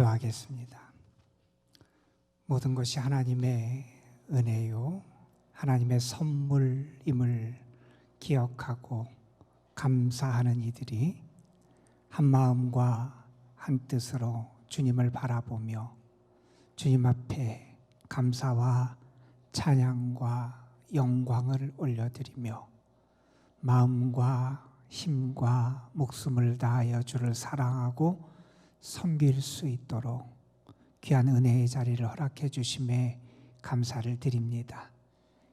기도하겠습니다. 모든 것이 하나님의 은혜요, 하나님의 선물임을 기억하고 감사하는 이들이 한 마음과 한 뜻으로 주님을 바라보며 주님 앞에 감사와 찬양과 영광을 올려드리며 마음과 힘과 목숨을 다하여 주를 사랑하고 섬길 수 있도록 귀한 은혜의 자리를 허락해 주심에 감사를 드립니다.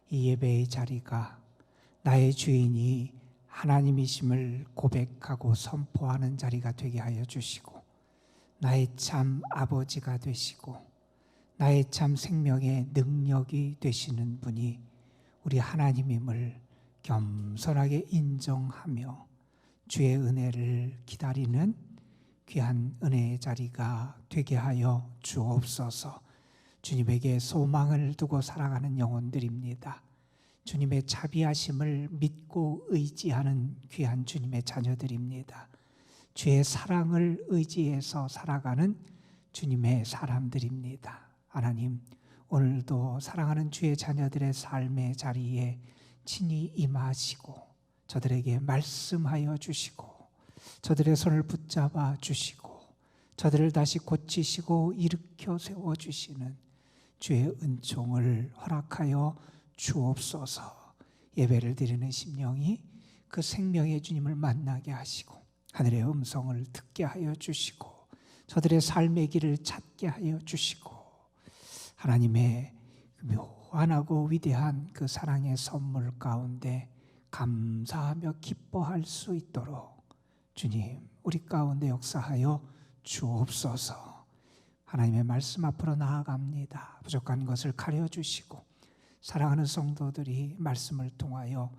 이 예배의 자리가 나의 주인이 하나님이심을 고백하고 선포하는 자리가 되게 하여 주시고, 나의 참 아버지가 되시고 나의 참 생명의 능력이 되시는 분이 우리 하나님임을 겸손하게 인정하며 주의 은혜를 기다리는 귀한 은혜의 자리가 되게 하여 주옵소서. 주님에게 소망을 두고 살아가는 영혼들입니다. 주님의 자비하심을 믿고 의지하는 귀한 주님의 자녀들입니다. 주의 사랑을 의지해서 살아가는 주님의 사람들입니다. 하나님, 오늘도 사랑하는 주의 자녀들의 삶의 자리에 친히 임하시고 저들에게 말씀하여 주시고 저들의 손을 붙잡아 주시고 저들을 다시 고치시고 일으켜 세워주시는 주의 은총을 허락하여 주옵소서. 예배를 드리는 심령이 그 생명의 주님을 만나게 하시고 하늘의 음성을 듣게 하여 주시고 저들의 삶의 길을 찾게 하여 주시고 하나님의 묘한하고 위대한 그 사랑의 선물 가운데 감사하며 기뻐할 수 있도록 주님, 우리 가운데 역사하여 주옵소서. 하나님의 말씀 앞으로 나아갑니다. 부족한 것을 가려주시고 사랑하는 성도들이 말씀을 통하여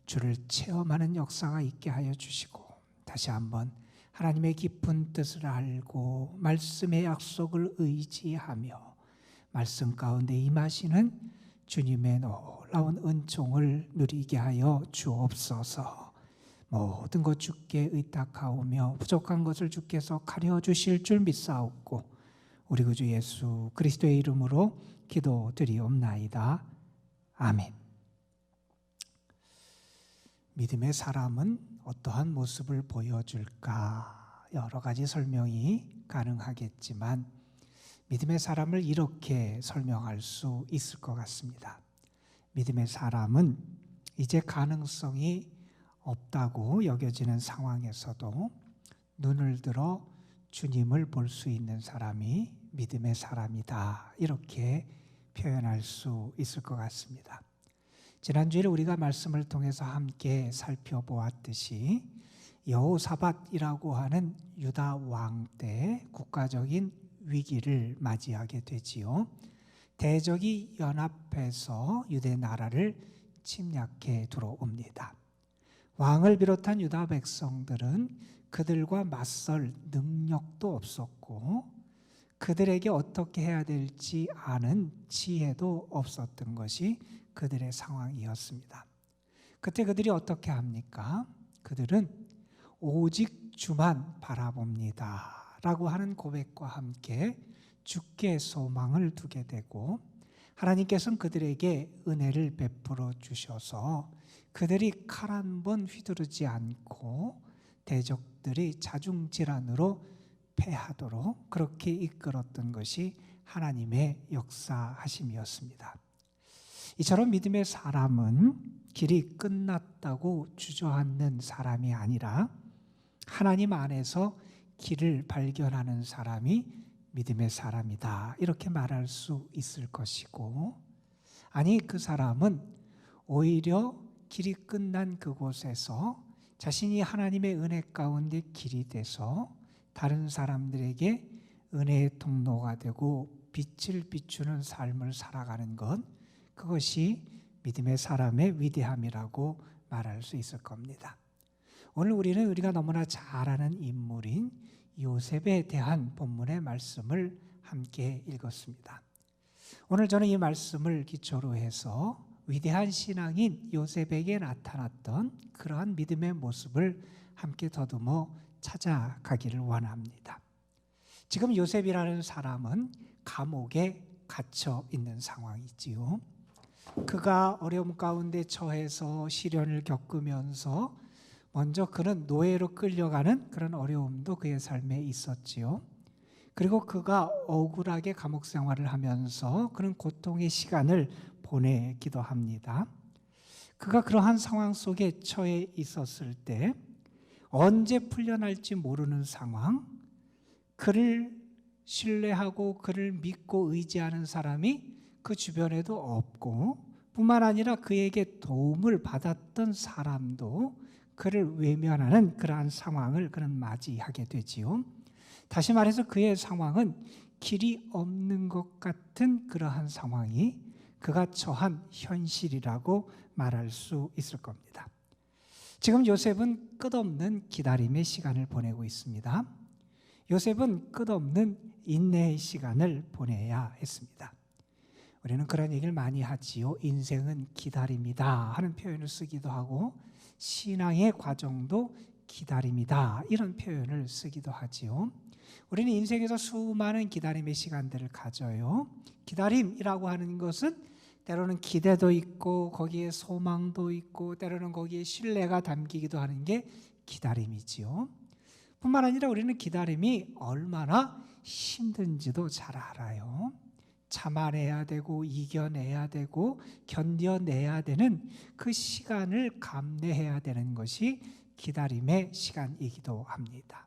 주를 체험하는 역사가 있게 하여 주시고 다시 한번 하나님의 깊은 뜻을 알고 말씀의 약속을 의지하며 말씀 가운데 임하시는 주님의 놀라운 은총을 누리게 하여 주옵소서. 모든 것 주께 의탁하오며 부족한 것을 주께서 가려주실 줄 믿사옵고 우리 구주 예수 그리스도의 이름으로 기도드리옵나이다. 아멘. 믿음의 사람은 어떠한 모습을 보여줄까? 여러 가지 설명이 가능하겠지만 믿음의 사람을 이렇게 설명할 수 있을 것 같습니다. 믿음의 사람은 이제 가능성이 없다고 여겨지는 상황에서도 눈을 들어 주님을 볼 수 있는 사람이 믿음의 사람이다. 이렇게 표현할 수 있을 것 같습니다. 지난주에 우리가 말씀을 통해서 함께 살펴보았듯이 여호사밧이라고 하는 유다 왕 때 국가적인 위기를 맞이하게 되지요. 대적이 연합해서 유대 나라를 침략해 들어옵니다. 왕을 비롯한 유다 백성들은 그들과 맞설 능력도 없었고 그들에게 어떻게 해야 될지 아는 지혜도 없었던 것이 그들의 상황이었습니다. 그때 그들이 어떻게 합니까? 그들은 오직 주만 바라봅니다 라고 하는 고백과 함께 주께 소망을 두게 되고 하나님께서는 그들에게 은혜를 베풀어 주셔서 그들이 칼 한 번 휘두르지 않고 대적들이 자중질환으로 패하도록 그렇게 이끌었던 것이 하나님의 역사하심이었습니다. 이처럼 믿음의 사람은 길이 끝났다고 주저앉는 사람이 아니라 하나님 안에서 길을 발견하는 사람이 믿음의 사람이다. 이렇게 말할 수 있을 것이고, 아니 그 사람은 오히려 길이 끝난 그곳에서 자신이 하나님의 은혜 가운데 길이 돼서 다른 사람들에게 은혜의 통로가 되고 빛을 비추는 삶을 살아가는 것, 그것이 믿음의 사람의 위대함이라고 말할 수 있을 겁니다. 오늘 우리가 너무나 잘 아는 인물인 요셉에 대한 본문의 말씀을 함께 읽었습니다. 오늘 저는 이 말씀을 기초로 해서 위대한 신앙인 요셉에게 나타났던 그러한 믿음의 모습을 함께 더듬어 찾아가기를 원합니다. 지금 요셉이라는 사람은 감옥에 갇혀 있는 상황이지요. 그가 어려움 가운데 처해서 시련을 겪으면서 먼저 그는 노예로 끌려가는 그런 어려움도 그의 삶에 있었지요. 그리고 그가 억울하게 감옥 생활을 하면서 그는 고통의 시간을 보내기도 합니다. 그가 그러한 상황 속에 처해 있었을 때 언제 풀려날지 모르는 상황, 그를 신뢰하고 그를 믿고 의지하는 사람이 그 주변에도 없고, 뿐만 아니라 그에게 도움을 받았던 사람도 그를 외면하는 그러한 상황을 그는 맞이하게 되지요. 다시 말해서 그의 상황은 길이 없는 것 같은 그러한 상황이 그가 처한 현실이라고 말할 수 있을 겁니다. 지금 요셉은 끝없는 기다림의 시간을 보내고 있습니다. 요셉은 끝없는 인내의 시간을 보내야 했습니다. 우리는 그런 얘기를 많이 하지요. 인생은 기다림이다 하는 표현을 쓰기도 하고, 신앙의 과정도 기다림이다 이런 표현을 쓰기도 하지요. 우리는 인생에서 수많은 기다림의 시간들을 가져요. 기다림이라고 하는 것은 때로는 기대도 있고 거기에 소망도 있고 때로는 거기에 신뢰가 담기기도 하는 게 기다림이지요. 뿐만 아니라 우리는 기다림이 얼마나 힘든지도 잘 알아요. 참아내야 되고 이겨내야 되고 견뎌내야 되는 그 시간을 감내해야 되는 것이 기다림의 시간이기도 합니다.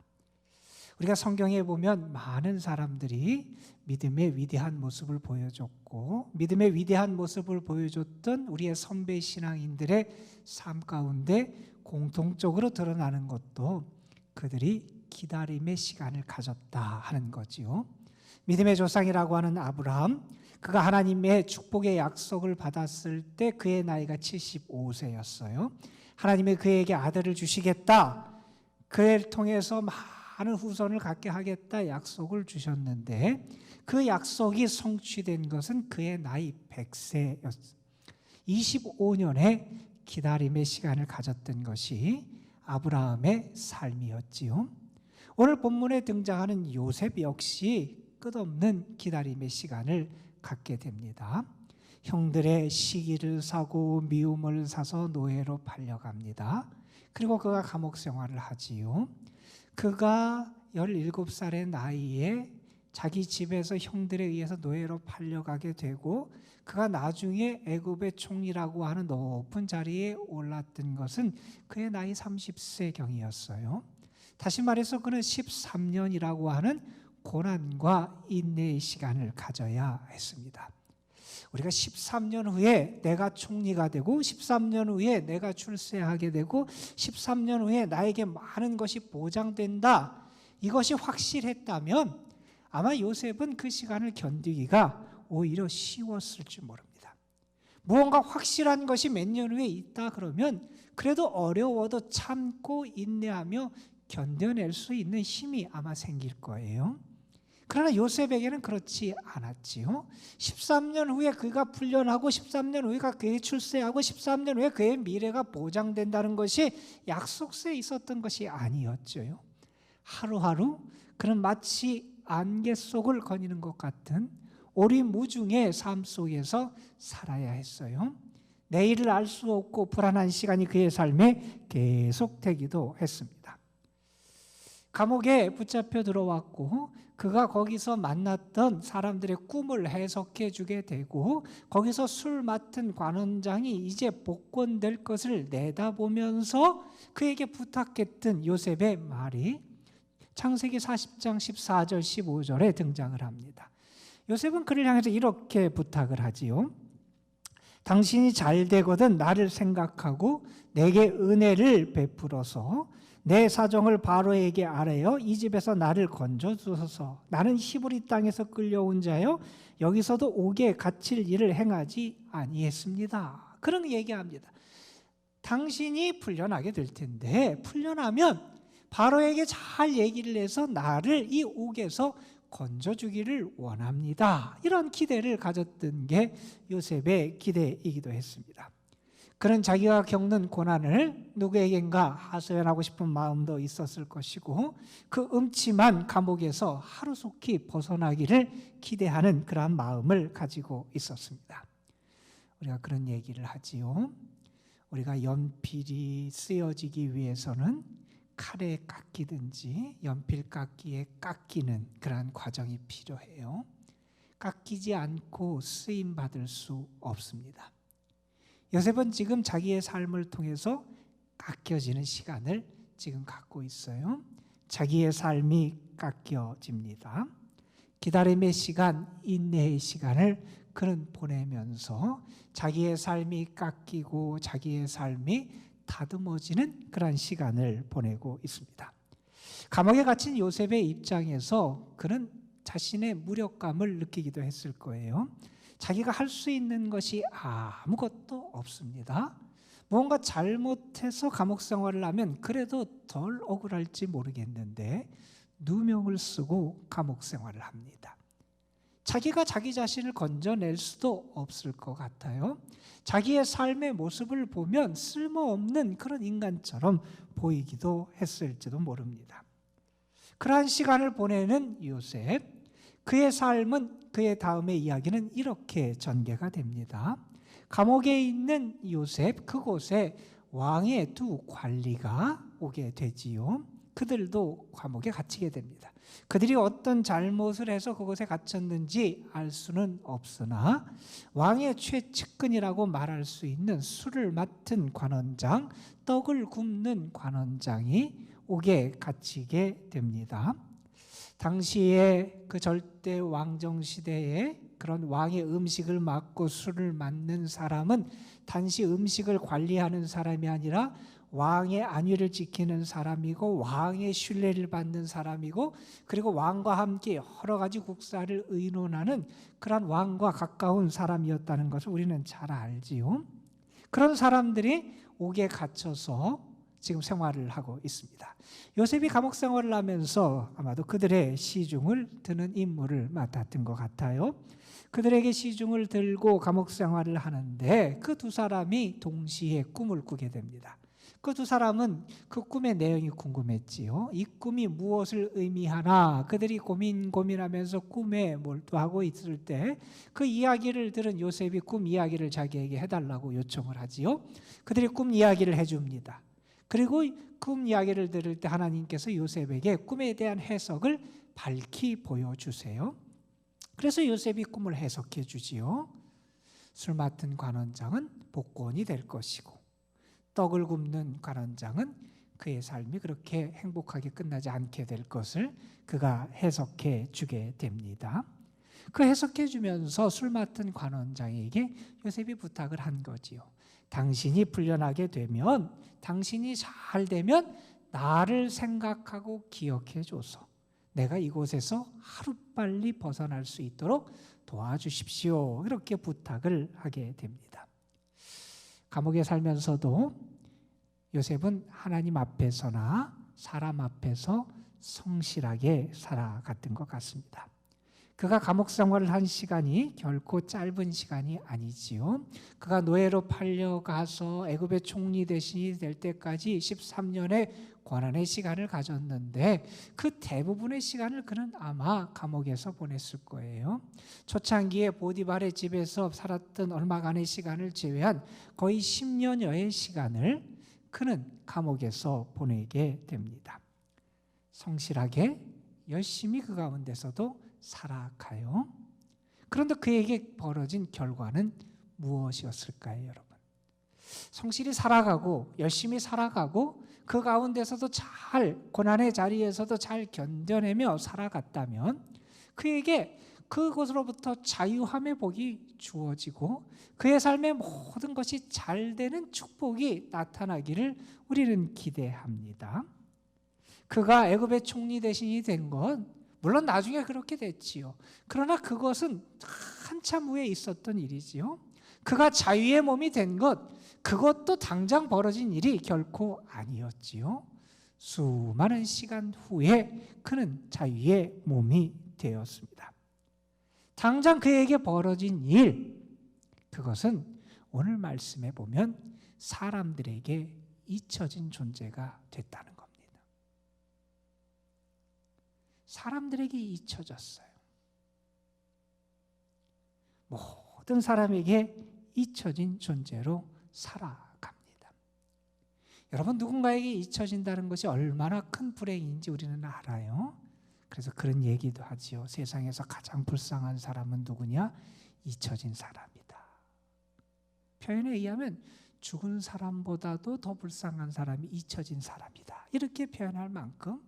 우리가 성경에 보면 많은 사람들이 믿음의 위대한 모습을 보여줬고, 믿음의 위대한 모습을 보여줬던 우리의 선배 신앙인들의 삶 가운데 공통적으로 드러나는 것도 그들이 기다림의 시간을 가졌다 하는 거지요. 믿음의 조상이라고 하는 아브라함, 그가 하나님의 축복의 약속을 받았을 때 그의 나이가 75세였어요. 하나님이 그에게 아들을 주시겠다, 그를 통해서 많은 후손을 갖게 하겠다 약속을 주셨는데, 그 약속이 성취된 것은 그의 나이 100세였어요. 25년의 기다림의 시간을 가졌던 것이 아브라함의 삶이었지요. 오늘 본문에 등장하는 요셉 역시 끝없는 기다림의 시간을 갖게 됩니다. 형들의 시기를 사고 미움을 사서 노예로 팔려갑니다. 그리고 그가 감옥 생활을 하지요. 그가 17살의 나이에 자기 집에서 형들에 의해서 노예로 팔려가게 되고, 그가 나중에 애굽의 총리라고 하는 높은 자리에 올랐던 것은 그의 나이 30세경이었어요. 다시 말해서 그는 13년이라고 하는 고난과 인내의 시간을 가져야 했습니다. 우리가 13년 후에 내가 총리가 되고 13년 후에 내가 출세하게 되고 13년 후에 나에게 많은 것이 보장된다, 이것이 확실했다면 아마 요셉은 그 시간을 견디기가 오히려 쉬웠을지 모릅니다. 무언가 확실한 것이 몇 년 후에 있다 그러면 그래도 어려워도 참고 인내하며 견뎌낼 수 있는 힘이 아마 생길 거예요. 그러나 요셉에게는 그렇지 않았지요. 13년 후에 그가 풀려나고 13년 후에 그가 출세하고 13년 후에 그의 미래가 보장된다는 것이 약속서에 있었던 것이 아니었죠. 하루하루 그는 마치 안개 속을 거니는 것 같은 오리무중의 삶 속에서 살아야 했어요. 내일을 알 수 없고 불안한 시간이 그의 삶에 계속되기도 했습니다. 감옥에 붙잡혀 들어왔고 그가 거기서 만났던 사람들의 꿈을 해석해 주게 되고, 거기서 술 맡은 관원장이 이제 복권될 것을 내다보면서 그에게 부탁했던 요셉의 말이 창세기 40장 14절 15절에 등장을 합니다. 요셉은 그를 향해서 이렇게 부탁을 하지요. 당신이 잘 되거든 나를 생각하고 내게 은혜를 베풀어서 내 사정을 바로에게 아뢰어 이 집에서 나를 건져주소서. 나는 히브리 땅에서 끌려온 자여 여기서도 옥에 갇힐 일을 행하지 아니했습니다. 그런 얘기합니다. 당신이 풀려나게 될 텐데 풀려나면 바로에게 잘 얘기를 해서 나를 이 옥에서 건져주기를 원합니다. 이런 기대를 가졌던 게 요셉의 기대이기도 했습니다. 그는 자기가 겪는 고난을 누구에겐가 하소연하고 싶은 마음도 있었을 것이고 그 음침한 감옥에서 하루속히 벗어나기를 기대하는 그러한 마음을 가지고 있었습니다. 우리가 그런 얘기를 하지요. 우리가 연필이 쓰여지기 위해서는 칼에 깎이든지 연필 깎기에 깎이는 그러한 과정이 필요해요. 깎이지 않고 쓰임 받을 수 없습니다. 요셉은 지금 자기의 삶을 통해서 깎여지는 시간을 지금 갖고 있어요. 자기의 삶이 깎여집니다. 기다림의 시간, 인내의 시간을 그는 보내면서 자기의 삶이 깎이고 자기의 삶이 다듬어지는 그런 시간을 보내고 있습니다. 감옥에 갇힌 요셉의 입장에서 그는 자신의 무력감을 느끼기도 했을 거예요. 자기가 할 수 있는 것이 아무것도 없습니다. 뭔가 잘못해서 감옥 생활을 하면 그래도 덜 억울할지 모르겠는데 누명을 쓰고 감옥 생활을 합니다. 자기가 자기 자신을 건져낼 수도 없을 것 같아요. 자기의 삶의 모습을 보면 쓸모없는 그런 인간처럼 보이기도 했을지도 모릅니다. 그러한 시간을 보내는 요셉, 그의 삶은, 그의 다음의 이야기는 이렇게 전개가 됩니다. 감옥에 있는 요셉, 그곳에 왕의 두 관리가 오게 되지요. 그들도 감옥에 갇히게 됩니다. 그들이 어떤 잘못을 해서 그곳에 갇혔는지 알 수는 없으나 왕의 최측근이라고 말할 수 있는 술을 맡은 관원장, 떡을 굽는 관원장이 옥에 갇히게 됩니다. 당시에 그 절대 왕정 시대에 그런 왕의 음식을 맡고 술을 맡는 사람은 단지 음식을 관리하는 사람이 아니라 왕의 안위를 지키는 사람이고 왕의 신뢰를 받는 사람이고 그리고 왕과 함께 여러 가지 국사를 의논하는 그런 왕과 가까운 사람이었다는 것을 우리는 잘 알지요. 그런 사람들이 옥에 갇혀서 지금 생활을 하고 있습니다. 요셉이 감옥 생활을 하면서 아마도 그들의 시중을 드는 임무를 맡았던 것 같아요. 그들에게 시중을 들고 감옥 생활을 하는데 그 두 사람이 동시에 꿈을 꾸게 됩니다. 그 두 사람은 그 꿈의 내용이 궁금했지요. 이 꿈이 무엇을 의미하나 그들이 고민하면서 꿈에 몰두하고 있을 때 그 이야기를 들은 요셉이 꿈 이야기를 자기에게 해달라고 요청을 하지요. 그들이 꿈 이야기를 해줍니다. 그리고 꿈 이야기를 들을 때 하나님께서 요셉에게 꿈에 대한 해석을 밝히 보여주세요. 그래서 요셉이 꿈을 해석해 주지요. 술 맡은 관원장은 복권이 될 것이고 떡을 굽는 관원장은 그의 삶이 그렇게 행복하게 끝나지 않게 될 것을 그가 해석해 주게 됩니다. 그 해석해 주면서 술 맡은 관원장에게 요셉이 부탁을 한 거지요. 당신이 풀려나게 되면, 당신이 잘 되면 나를 생각하고 기억해 줘서 내가 이곳에서 하루빨리 벗어날 수 있도록 도와주십시오. 이렇게 부탁을 하게 됩니다. 감옥에 살면서도 요셉은 하나님 앞에서나 사람 앞에서 성실하게 살아갔던 것 같습니다. 그가 감옥 생활을 한 시간이 결코 짧은 시간이 아니지요. 그가 노예로 팔려가서 애굽의 총리 대신이 될 때까지 13년의 고난의 시간을 가졌는데 그 대부분의 시간을 그는 아마 감옥에서 보냈을 거예요. 초창기에 보디발의 집에서 살았던 얼마간의 시간을 제외한 거의 10년여의 시간을 그는 감옥에서 보내게 됩니다. 성실하게 열심히 그 가운데서도 살아가요. 그런데 그에게 벌어진 결과는 무엇이었을까요, 여러분? 성실히 살아가고 열심히 살아가고 그 가운데서도 잘 고난의 자리에서도 잘 견뎌내며 살아갔다면 그에게 그곳으로부터 자유함의 복이 주어지고 그의 삶의 모든 것이 잘 되는 축복이 나타나기를 우리는 기대합니다. 그가 애굽의 총리 대신이 된 것 물론 나중에 그렇게 됐지요. 그러나 그것은 한참 후에 있었던 일이지요. 그가 자유의 몸이 된 것, 그것도 당장 벌어진 일이 결코 아니었지요. 수많은 시간 후에 그는 자유의 몸이 되었습니다. 당장 그에게 벌어진 일, 그것은 오늘 말씀에 보면 사람들에게 잊혀진 존재가 됐다는 겁니다. 사람들에게 잊혀졌어요. 모든 사람에게 잊혀진 존재로 살아갑니다. 여러분, 누군가에게 잊혀진다는 것이 얼마나 큰 불행인지 우리는 알아요. 그래서 그런 얘기도 하지요. 세상에서 가장 불쌍한 사람은 누구냐? 잊혀진 사람이다. 표현에 의하면 죽은 사람보다도 더 불쌍한 사람이 잊혀진 사람이다. 이렇게 표현할 만큼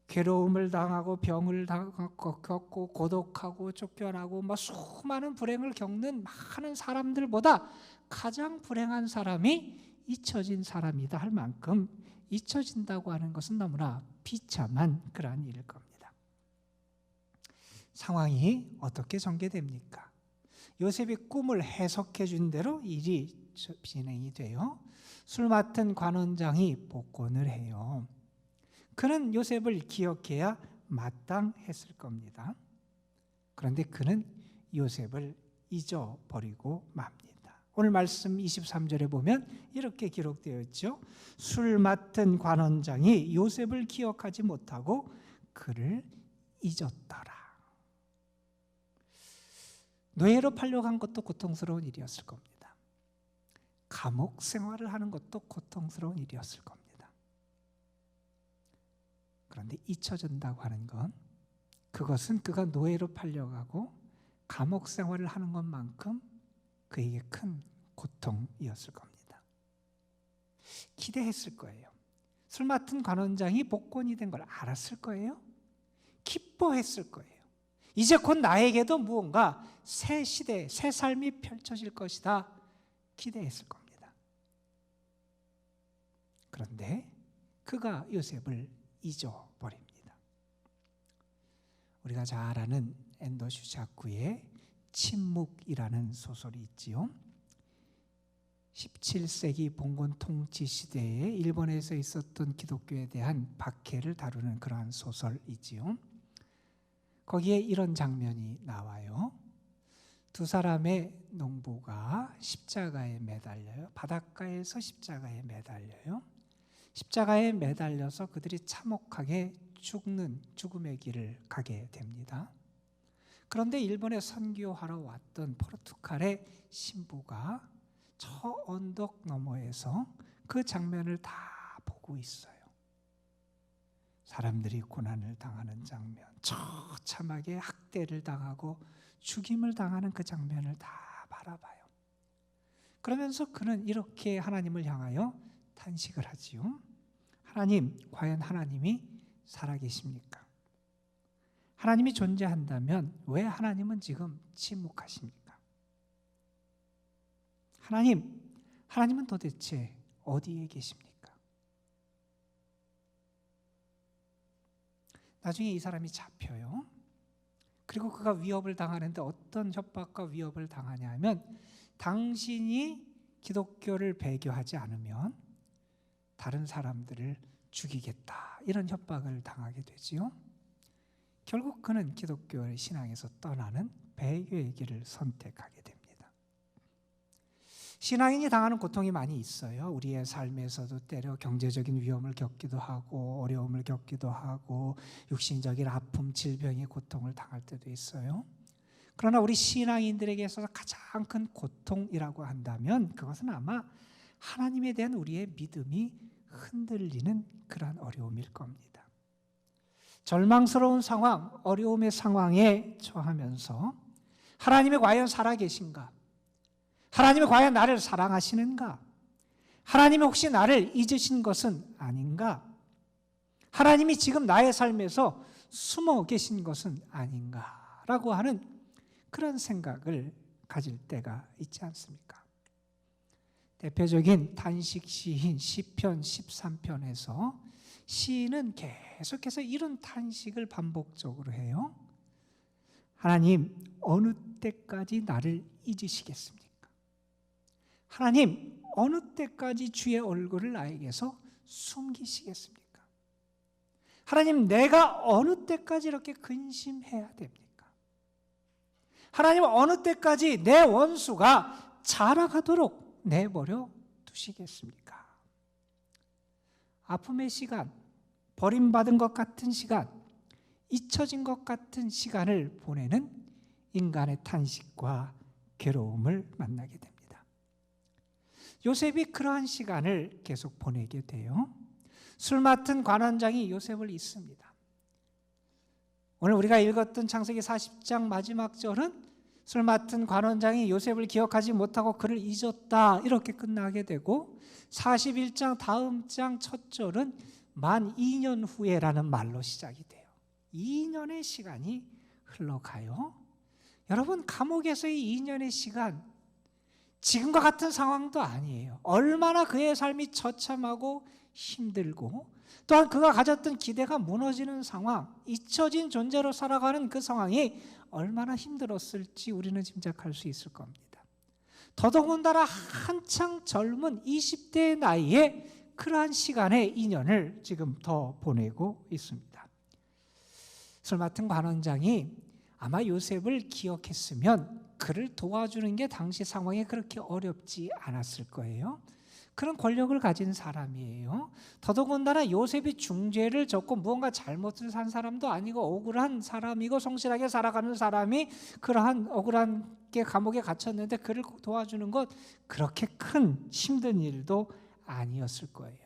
괴로움을 당하고 병을 겪고 고독하고 쫓겨나고 수많은 불행을 겪는 많은 사람들보다 가장 불행한 사람이 잊혀진 사람이다 할 만큼 잊혀진다고 하는 것은 너무나 비참한 그러한 일일 겁니다. 상황이 어떻게 전개됩니까? 요셉이 꿈을 해석해 준 대로 일이 진행이 돼요. 술 맡은 관원장이 복권을 해요. 그는 요셉을 기억해야 마땅했을 겁니다. 그런데 그는 요셉을 잊어버리고 맙니다. 오늘 말씀 23절에 보면 이렇게 기록되어 있죠. 술 맡은 관원장이 요셉을 기억하지 못하고 그를 잊었더라. 노예로 팔려간 것도 고통스러운 일이었을 겁니다. 감옥 생활을 하는 것도 고통스러운 일이었을 겁니다. 그런데 잊혀진다고 하는 건 그것은 그가 노예로 팔려가고 감옥 생활을 하는 것만큼 그에게 큰 고통이었을 겁니다. 기대했을 거예요. 술 맡은 관원장이 복권이 된 걸 알았을 거예요. 기뻐했을 거예요. 이제 곧 나에게도 무언가 새 시대, 새 삶이 펼쳐질 것이다 기대했을 겁니다. 그런데 그가 요셉을 잊어버립니다. 우리가 잘 아는 엔도 슈자쿠의 침묵이라는 소설이 있지요. 17세기 봉건 통치 시대에 일본에서 있었던 기독교에 대한 박해를 다루는 그러한 소설이지요. 거기에 이런 장면이 나와요. 두 사람의 농부가 십자가에 매달려요. 바닷가에서 십자가에 매달려요. 십자가에 매달려서 그들이 참혹하게 죽음의 길을 가게 됩니다. 그런데 일본에 선교하러 왔던 포르투갈의 신부가 저 언덕 너머에서 그 장면을 다 보고 있어요. 사람들이 고난을 당하는 장면, 처참하게 학대를 당하고 죽임을 당하는 그 장면을 다 바라봐요. 그러면서 그는 이렇게 하나님을 향하여 탄식을 하지요. 하나님, 과연 하나님이 살아계십니까? 하나님이 존재한다면 왜 하나님은 지금 침묵하십니까? 하나님은 도대체 어디에 계십니까? 나중에 이 사람이 잡혀요. 그리고 그가 위협을 당하는데 어떤 협박과 위협을 당하냐 하면 당신이 기독교를 배교하지 않으면 다른 사람들을 죽이겠다 이런 협박을 당하게 되지요. 결국 그는 기독교의 신앙에서 떠나는 배교의 길을 선택하게 됩니다. 신앙인이 당하는 고통이 많이 있어요. 우리의 삶에서도 때로 경제적인 위험을 겪기도 하고 어려움을 겪기도 하고 육신적인 아픔, 질병의 고통을 당할 때도 있어요. 그러나 우리 신앙인들에게 있어서 가장 큰 고통이라고 한다면 그것은 아마 하나님에 대한 우리의 믿음이 흔들리는 그러한 어려움일 겁니다. 절망스러운 상황, 어려움의 상황에 처하면서 하나님이 과연 살아계신가? 하나님이 과연 나를 사랑하시는가? 하나님이 혹시 나를 잊으신 것은 아닌가? 하나님이 지금 나의 삶에서 숨어 계신 것은 아닌가? 라고 하는 그런 생각을 가질 때가 있지 않습니까? 대표적인 단식 시인 시편 13편에서 시인은 계속해서 이런 탄식을 반복적으로 해요. 하나님, 어느 때까지 나를 잊으시겠습니까? 하나님, 어느 때까지 주의 얼굴을 나에게서 숨기시겠습니까? 하나님, 내가 어느 때까지 이렇게 근심해야 됩니까? 하나님, 어느 때까지 내 원수가 자라가도록 내버려 두시겠습니까? 아픔의 시간, 버림받은 것 같은 시간, 잊혀진 것 같은 시간을 보내는 인간의 탄식과 괴로움을 만나게 됩니다. 요셉이 그러한 시간을 계속 보내게 돼요. 술 맡은 관원장이 요셉을 잊습니다. 오늘 우리가 읽었던 창세기 40장 마지막 절은 술 맡은 관원장이 요셉을 기억하지 못하고 그를 잊었다 이렇게 끝나게 되고, 41장 다음 장 첫 절은 만 2년 후에라는 말로 시작이 돼요. 2년의 시간이 흘러가요. 여러분, 감옥에서의 2년의 시간, 지금과 같은 상황도 아니에요. 얼마나 그의 삶이 처참하고 힘들고, 또한 그가 가졌던 기대가 무너지는 상황, 잊혀진 존재로 살아가는 그 상황이 얼마나 힘들었을지 우리는 짐작할 수 있을 겁니다. 더더군다나 한창 젊은 20대의 나이에 그러한 시간의 2년을 지금 더 보내고 있습니다. 술 맡은 관원장이 아마 요셉을 기억했으면 그를 도와주는 게 당시 상황에 그렇게 어렵지 않았을 거예요. 그런 권력을 가진 사람이에요. 더더군다나 요셉이 중죄를 졌고 무언가 잘못을 한 사람도 아니고 억울한 사람이고 성실하게 살아가는 사람이 그러한 억울하게 감옥에 갇혔는데 그를 도와주는 것, 그렇게 큰 힘든 일도 아니었을 거예요.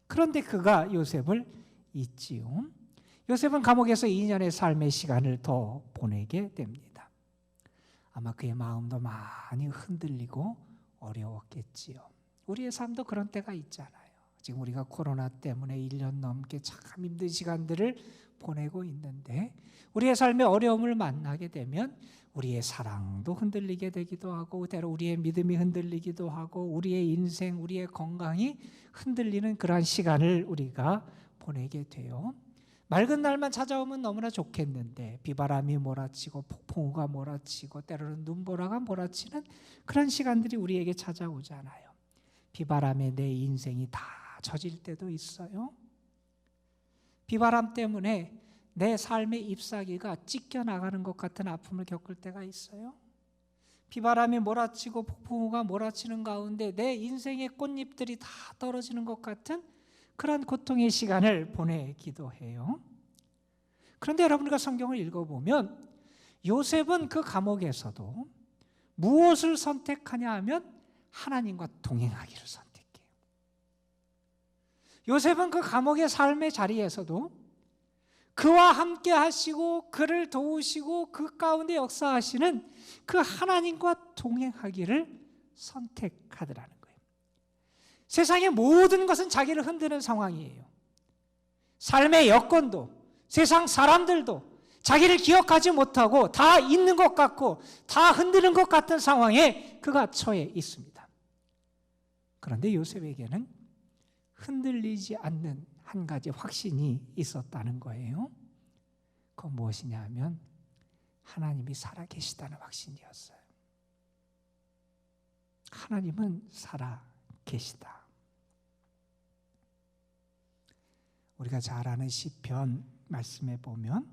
그런데 그가 요셉을 잊지요. 요셉은 감옥에서 2년의 삶의 시간을 더 보내게 됩니다. 아마 그의 마음도 많이 흔들리고 어려웠겠지요. 우리의 삶도 그런 때가 있잖아요. 지금 우리가 코로나 때문에 1년 넘게 참 힘든 시간들을 보내고 있는데, 우리의 삶의 어려움을 만나게 되면 우리의 사랑도 흔들리게 되기도 하고, 때로 우리의 믿음이 흔들리기도 하고, 우리의 인생, 우리의 건강이 흔들리는 그러한 시간을 우리가 보내게 돼요. 맑은 날만 찾아오면 너무나 좋겠는데 비바람이 몰아치고 폭풍우가 몰아치고 때로는 눈보라가 몰아치는 그런 시간들이 우리에게 찾아오잖아요. 비바람에 내 인생이 다 젖을 때도 있어요. 비바람 때문에 내 삶의 잎사귀가 찢겨나가는 것 같은 아픔을 겪을 때가 있어요. 비바람이 몰아치고 폭풍우가 몰아치는 가운데 내 인생의 꽃잎들이 다 떨어지는 것 같은 그런 고통의 시간을 보내기도 해요. 그런데 여러분과 성경을 읽어보면 요셉은 그 감옥에서도 무엇을 선택하냐 하면 하나님과 동행하기를 선택해요. 요셉은 그 감옥의 삶의 자리에서도 그와 함께 하시고 그를 도우시고 그 가운데 역사하시는 그 하나님과 동행하기를 선택하더라는 거예요. 세상의 모든 것은 자기를 흔드는 상황이에요. 삶의 여건도 세상 사람들도 자기를 기억하지 못하고 다 있는 것 같고 다 흔드는 것 같은 상황에 그가 처해 있습니다. 그런데 요셉에게는 흔들리지 않는 한 가지 확신이 있었다는 거예요. 그건 무엇이냐 하면 하나님이 살아계시다는 확신이었어요. 하나님은 살아계시다. 우리가 잘 아는 시편 말씀에 보면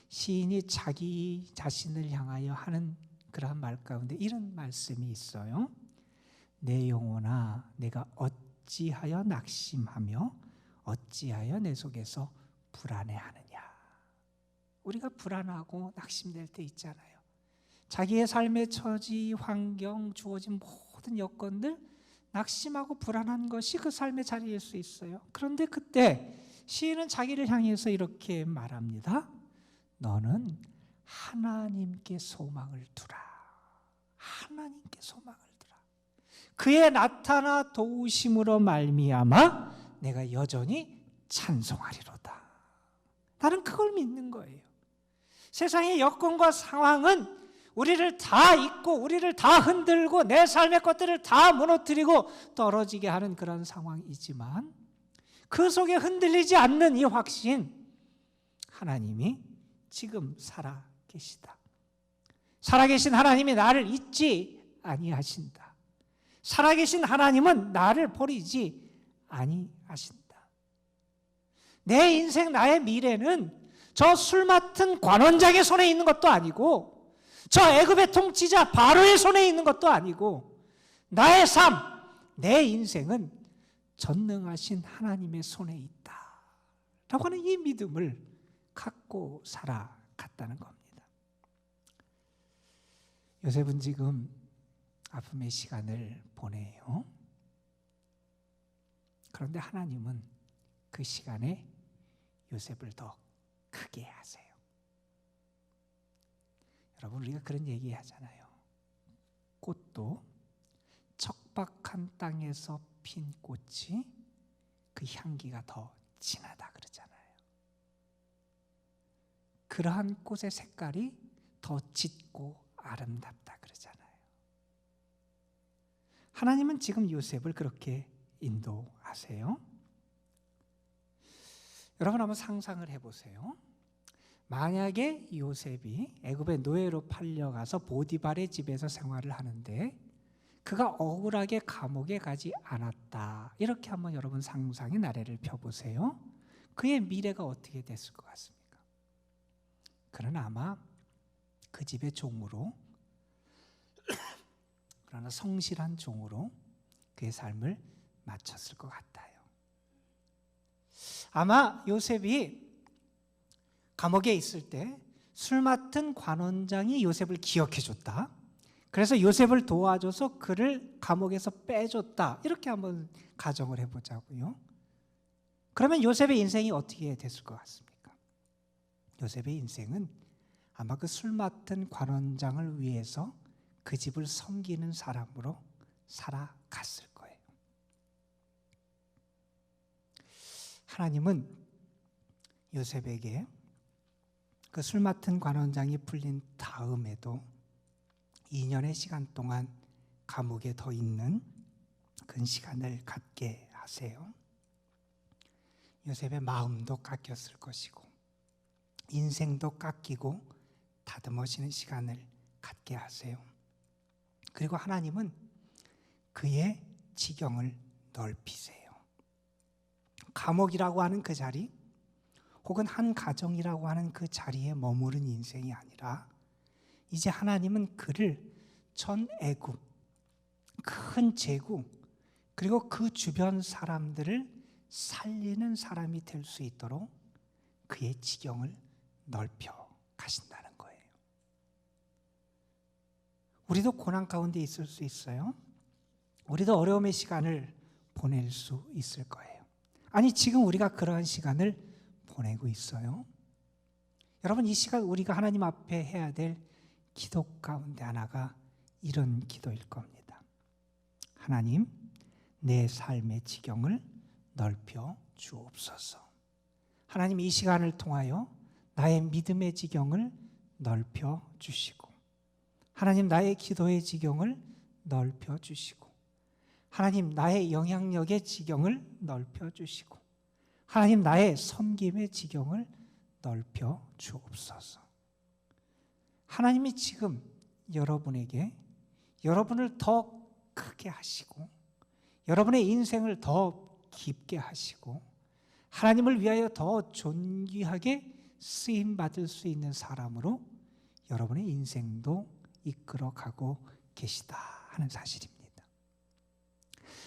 시인이 자기 자신을 향하여 하는 그러한 말 가운데 이런 말씀이 있어요. 내 영혼아 내가 어찌하여 낙심하며 어찌하여 내 속에서 불안해하느냐. 우리가 불안하고 낙심될 때 있잖아요. 자기의 삶의 처지, 환경, 주어진 모든 여건들 낙심하고 불안한 것이 그 삶의 자리일 수 있어요. 그런데 그때 시인은 자기를 향해서 이렇게 말합니다. 너는 하나님께 소망을 두라. 하나님께 소망을 두라. 그의 나타나 도우심으로 말미암아 내가 여전히 찬송하리로다. 나는 그걸 믿는 거예요. 세상의 여건과 상황은 우리를 다 잊고 우리를 다 흔들고 내 삶의 것들을 다 무너뜨리고 떨어지게 하는 그런 상황이지만 그 속에 흔들리지 않는 이 확신, 하나님이 지금 살아계시다. 살아계신 하나님이 나를 잊지 아니하신다. 살아계신 하나님은 나를 버리지 아니하신다. 내 인생, 나의 미래는 저 술 맡은 관원장의 손에 있는 것도 아니고 저 애굽의 통치자 바로의 손에 있는 것도 아니고 나의 삶, 내 인생은 전능하신 하나님의 손에 있다 라고 하는 이 믿음을 갖고 살아갔다는 겁니다. 요셉은 지금 아픔의 시간을 보내요. 그런데 하나님은 그 시간에 요셉을 더 크게 하세요. 여러분, 우리가 그런 얘기 하잖아요. 꽃도 척박한 땅에서 핀 꽃이 그 향기가 더 진하다 그러잖아요. 그러한 꽃의 색깔이 더 짙고 아름답다 그러잖아요. 하나님은 지금 요셉을 그렇게 인도하세요. 여러분, 한번 상상을 해보세요. 만약에 요셉이 애굽의 노예로 팔려가서 보디발의 집에서 생활을 하는데 그가 억울하게 감옥에 가지 않았다, 이렇게 한번 여러분 상상의 나래를 펴보세요. 그의 미래가 어떻게 됐을 것 같습니까? 그는 아마 그 집의 종으로, 그러나 성실한 종으로 그의 삶을 마쳤을 것 같아요. 아마 요셉이 감옥에 있을 때 술 맡은 관원장이 요셉을 기억해 줬다, 그래서 요셉을 도와줘서 그를 감옥에서 빼줬다, 이렇게 한번 가정을 해보자고요. 그러면 요셉의 인생이 어떻게 됐을 것 같습니까? 요셉의 인생은 아마 그 술 맡은 관원장을 위해서 그 집을 섬기는 사람으로 살아갔을 거예요. 하나님은 요셉에게 그 술 맡은 관원장이 풀린 다음에도 2년의 시간 동안 감옥에 더 있는 그 시간을 갖게 하세요. 요셉의 마음도 깎였을 것이고 인생도 깎이고 다듬어지는 시간을 갖게 하세요. 그리고 하나님은 그의 지경을 넓히세요. 감옥이라고 하는 그 자리, 혹은 한 가정이라고 하는 그 자리에 머무른 인생이 아니라 이제 하나님은 그를 전 애굽, 큰 제국, 그리고 그 주변 사람들을 살리는 사람이 될 수 있도록 그의 지경을 넓혀 가신다는 거예요. 우리도 고난 가운데 있을 수 있어요. 우리도 어려움의 시간을 보낼 수 있을 거예요. 아니, 지금 우리가 그러한 시간을 보내고 있어요. 여러분, 이 시간 우리가 하나님 앞에 해야 될 기도 가운데 하나가 이런 기도일 겁니다. 하나님, 내 삶의 지경을 넓혀 주옵소서. 하나님, 이 시간을 통하여 나의 믿음의 지경을 넓혀 주시고, 하나님, 나의 기도의 지경을 넓혀 주시고, 하나님, 나의 영향력의 지경을 넓혀 주시고, 하나님, 나의 섬김의 지경을 넓혀 주옵소서. 하나님이 지금 여러분에게 여러분을 더 크게 하시고 여러분의 인생을 더 깊게 하시고 하나님을 위하여 더 존귀하게 쓰임받을 수 있는 사람으로 여러분의 인생도 이끌어가고 계시다 하는 사실입니다.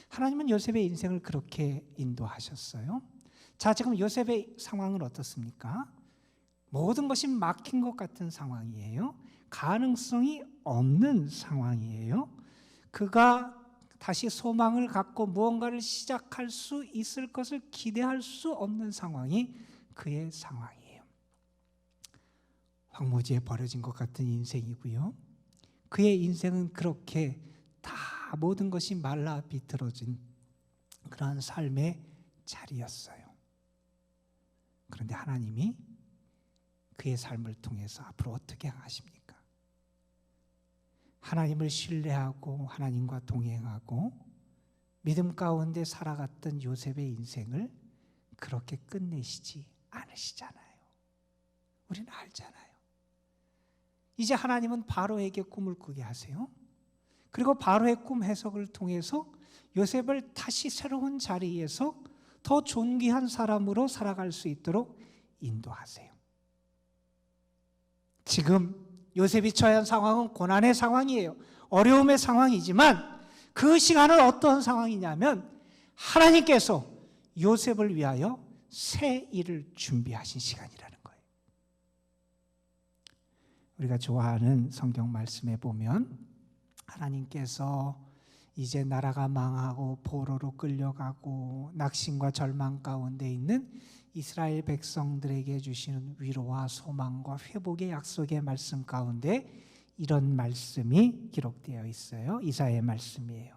하나님은 요셉의 인생을 그렇게 인도하셨어요. 자, 지금 요셉의 상황은 어떻습니까? 모든 것이 막힌 것 같은 상황이에요. 가능성이 없는 상황이에요. 그가 다시 소망을 갖고 무언가를 시작할 수 있을 것을 기대할 수 없는 상황이 그의 상황이에요. 황무지에 버려진 것 같은 인생이고요. 그의 인생은 그렇게 다 모든 것이 말라 비틀어진 그런 삶의 자리였어요. 그런데 하나님이 그의 삶을 통해서 앞으로 어떻게 하십니까? 하나님을 신뢰하고 하나님과 동행하고 믿음 가운데 살아갔던 요셉의 인생을 그렇게 끝내시지 않으시잖아요. 우리는 알잖아요. 이제 하나님은 바로에게 꿈을 꾸게 하세요. 그리고 바로의 꿈 해석을 통해서 요셉을 다시 새로운 자리에서 더 존귀한 사람으로 살아갈 수 있도록 인도하세요. 지금 요셉이 처한 상황은 고난의 상황이에요. 어려움의 상황이지만 그 시간은 어떤 상황이냐면 하나님께서 요셉을 위하여 새 일을 준비하신 시간이라는 거예요. 우리가 좋아하는 성경 말씀에 보면 하나님께서 이제 나라가 망하고 포로로 끌려가고 낙심과 절망 가운데 있는 이스라엘 백성들에게 주시는 위로와 소망과 회복의 약속의 말씀 가운데 이런 말씀이 기록되어 있어요. 이사야의 말씀이에요.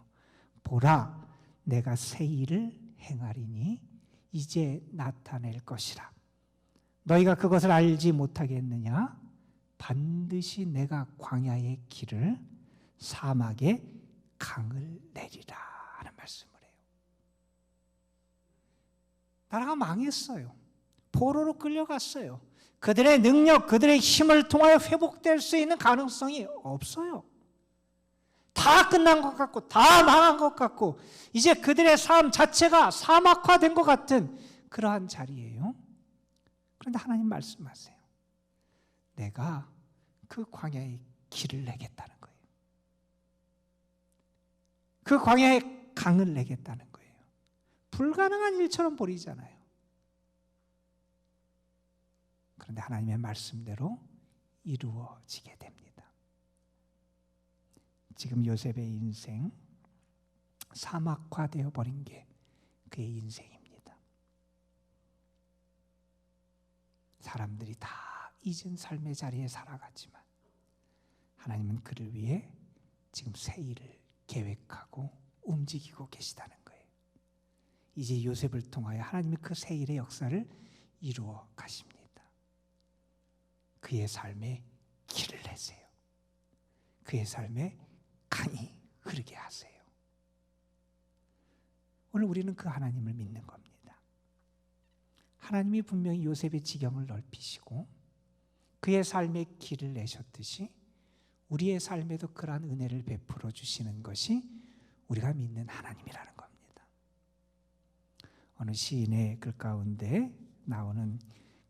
보라, 내가 새 일을 행하리니 이제 나타낼 것이라. 너희가 그것을 알지 못하겠느냐? 반드시 내가 광야의 길을 사막에 강을 내리라 하는 말씀을 해요. 나라가 망했어요. 포로로 끌려갔어요. 그들의 능력, 그들의 힘을 통하여 회복될 수 있는 가능성이 없어요. 다 끝난 것 같고 다 망한 것 같고 이제 그들의 삶 자체가 사막화된 것 같은 그러한 자리예요. 그런데 하나님 말씀하세요. 내가 그 광야의 길을 내겠다는 거예요. 그 광야의 강을 내겠다는 거예요. 불가능한 일처럼 보이잖아요. 그런데 하나님의 말씀대로 이루어지게 됩니다. 지금 요셉의 인생, 사막화되어 버린 게 그의 인생입니다. 사람들이 다 잊은 삶의 자리에 살아가지만 하나님은 그를 위해 지금 새 일을 계획하고 움직이고 계시다는 거예요. 이제 요셉을 통하여 하나님이 그 새 일의 역사를 이루어 가십니다. 그의 삶에 길을 내세요. 그의 삶에 강이 흐르게 하세요. 오늘 우리는 그 하나님을 믿는 겁니다. 하나님이 분명히 요셉의 지경을 넓히시고 그의 삶에 길을 내셨듯이 우리의 삶에도 그러한 은혜를 베풀어 주시는 것이 우리가 믿는 하나님이라는 겁니다. 어느 시인의 글 가운데 나오는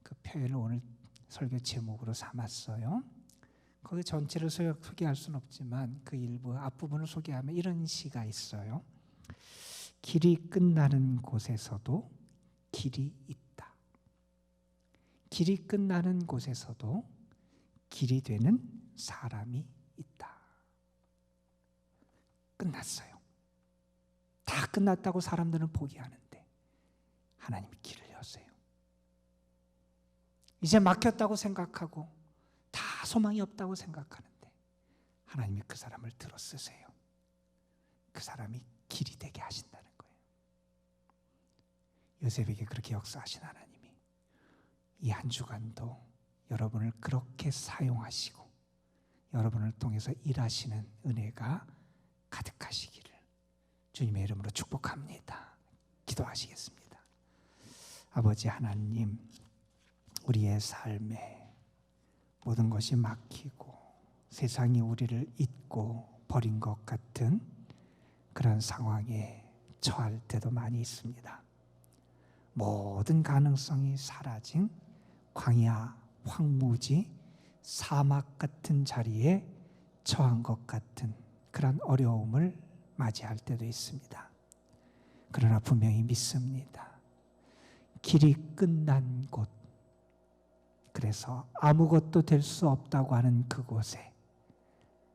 그 표현을 오늘 설교 제목으로 삼았어요. 거기 전체를 소개할 수는 없지만 그 일부 앞부분을 소개하면 이런 시가 있어요. 길이 끝나는 곳에서도 길이 있다. 길이 끝나는 곳에서도 길이 되는 사람이 있다. 끝났어요. 다 끝났다고 사람들은 포기하는데 하나님이 길을 여세요. 이제 막혔다고 생각하고 다 소망이 없다고 생각하는데 하나님이 그 사람을 들어 쓰세요. 그 사람이 길이 되게 하신다는 거예요. 요셉에게 그렇게 역사하신 하나님이 이 한 주간도 여러분을 그렇게 사용하시고 여러분을 통해서 일하시는 은혜가 가득하시기를 주님의 이름으로 축복합니다. 기도하시겠습니다. 아버지 하나님, 우리의 삶에 모든 것이 막히고 세상이 우리를 잊고 버린 것 같은 그런 상황에 처할 때도 많이 있습니다. 모든 가능성이 사라진 광야, 황무지, 사막 같은 자리에 처한 것 같은 그런 어려움을 맞이할 때도 있습니다. 그러나 분명히 믿습니다. 길이 끝난 곳, 그래서 아무것도 될 수 없다고 하는 그곳에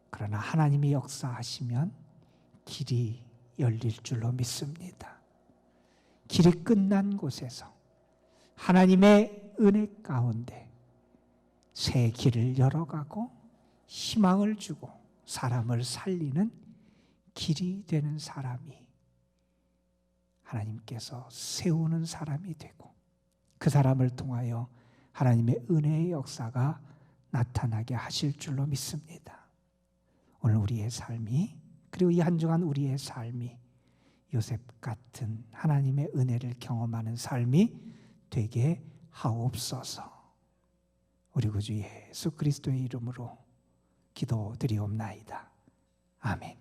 그러나 하나님이 역사하시면 길이 열릴 줄로 믿습니다. 길이 끝난 곳에서 하나님의 은혜 가운데 새 길을 열어가고 희망을 주고 사람을 살리는 길이 되는 사람이 하나님께서 세우는 사람이 되고 그 사람을 통하여 하나님의 은혜의 역사가 나타나게 하실 줄로 믿습니다. 오늘 우리의 삶이 그리고 이 한 주간 우리의 삶이 요셉 같은 하나님의 은혜를 경험하는 삶이 되게 하옵소서. 우리 구주 예수 그리스도의 이름으로 기도드리옵나이다. 아멘.